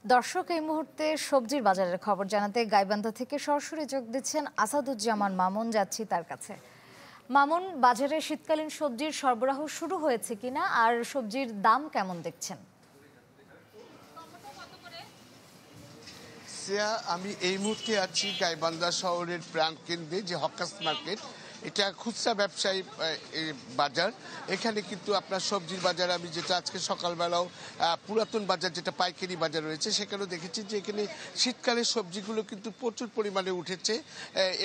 দর্শক এই মুহূর্তে সবজির বাজারের খবর জানাতে গাইবান্ধা থেকে সরাসরি যোগ দিচ্ছেন আসাদুজ্জামান মামুন। যাচ্ছি তার কাছে। মামুন, বাজারে শীতকালীন সবজির সরবরাহ শুরু হয়েছে কিনা আর সবজির দাম কেমন দেখছেন? আমি এই মুহূর্তে আছি গাইবান্ধা শহরের প্রাণকেন্দ্রে যে হকার্স মার্কেট, এটা খুচরা ব্যবসায়ী বাজার। এখানে কিন্তু আপনার সবজির বাজার, আমি যেটা আজকে সকালবেলাও পুরাতন বাজার যেটা পাইকারি বাজার রয়েছে সেখানেও দেখেছি যে এখানে শীতকালের সবজিগুলো কিন্তু প্রচুর পরিমাণে উঠেছে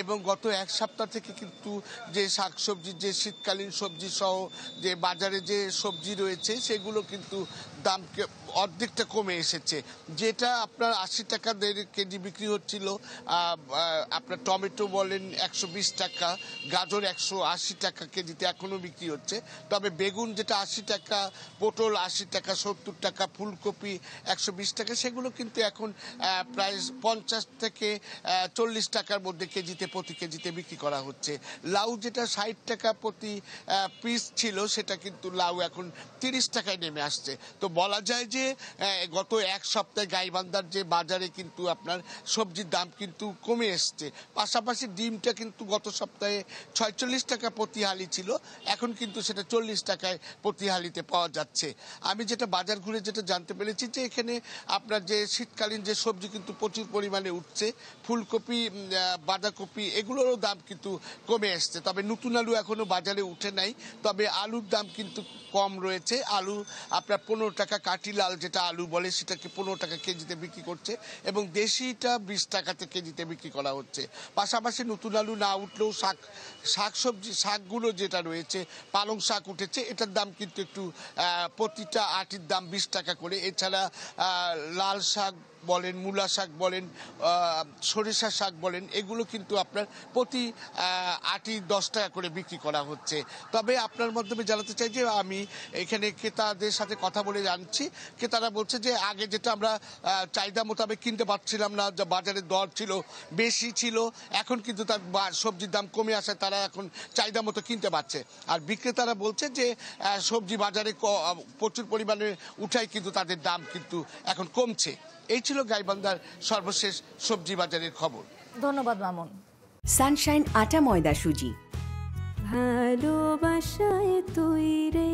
এবং গত এক সপ্তাহ থেকে কিন্তু যে শাকসবজির যে শীতকালীন সবজি সহ যে বাজারে যে সবজি রয়েছে সেগুলো কিন্তু দাম অর্ধেকটা কমে এসেছে। যেটা আপনার 80 টাকা কেজি বিক্রি হচ্ছিল, আপনার টমেটো বলেন 120 টাকা, গাজর 180 টাকা কেজিতে এখনো বিক্রি হচ্ছে। তবে বেগুন যেটা 80 টাকা, পটল 80 টাকা, 70 টাকা, ফুলকপি 120 টাকা, সেগুলো কিন্তু এখন প্রায় 50 থেকে 40 টাকার মধ্যে প্রতি কেজিতে বিক্রি করা হচ্ছে। লাউ যেটা 60 টাকা প্রতি পিস ছিল, সেটা কিন্তু লাউ এখন 30 টাকায় নেমে আসছে। তো বলা যায় যে গত এক সপ্তাহে গাইবান্ধার যে বাজারে কিন্তু আপনার সবজির দাম কিন্তু কমে এসছে। পাশাপাশি ডিমটা কিন্তু গত সপ্তাহে 46 টাকা প্রতি হালি ছিল, এখন কিন্তু সেটা 40 টাকায় প্রতি হালিতে পাওয়া যাচ্ছে। আমি যেটা বাজার ঘুরে যেটা জানতে পেরেছি যে এখানে আপনার যে শীতকালীন যে সবজি কিন্তু প্রচুর পরিমাণে উঠছে, ফুলকপি, বাঁধাকপি, এগুলোরও দাম কিন্তু কমে এসছে। তবে নতুন আলু এখনো বাজারে উঠে নাই, তবে আলুর দাম কিন্তু কম রয়েছে। আলু আপনার 15 টাকা, কাঠি লাল যেটা আলু বলে সেটাকে 15 টাকা কেজিতে বিক্রি করছে এবং দেশিটা 20 টাকাতে কেজিতে বিক্রি করা হচ্ছে। পাশাপাশি নতুন আলু না উঠলেও শাকসবজি শাকগুলো যেটা রয়েছে, পালং শাক উঠেছে, এটার দাম কিন্তু একটু প্রতিটা আটির দাম 20 টাকা করে। এছাড়া লাল শাক বলেন, মূলা শাক বলেন, সরিষা শাক বলেন, এগুলো কিন্তু আপনার প্রতি আটি 10 টাকা করে বিক্রি করা হচ্ছে। তবে আপনার মাধ্যমে জানাতে চাই যে আমি এখানে ক্রেতাদের সাথে কথা বলে জানছি, ক্রেতারা বলছে যে আগে যেটা আমরা চাহিদা মোতাবেক কিনতে পারছিলাম না, যা বাজারের দর ছিল বেশি ছিল, এখন কিন্তু তার সবজির দাম কমে আসায় তারা এখন চাহিদা মতো কিনতে পারছে। আর বিক্রেতারা বলছে যে সবজি বাজারে প্রচুর পরিমাণে উঠায় কিন্তু তাদের দাম কিন্তু এখন কমছে। এই ছিল গাইবান্ধার সর্বশেষ সবজি বাজারের খবর। ধন্যবাদ মামুন। সানশাইন আটা ময়দা সুজি, ভালোবাসায় তৈরি।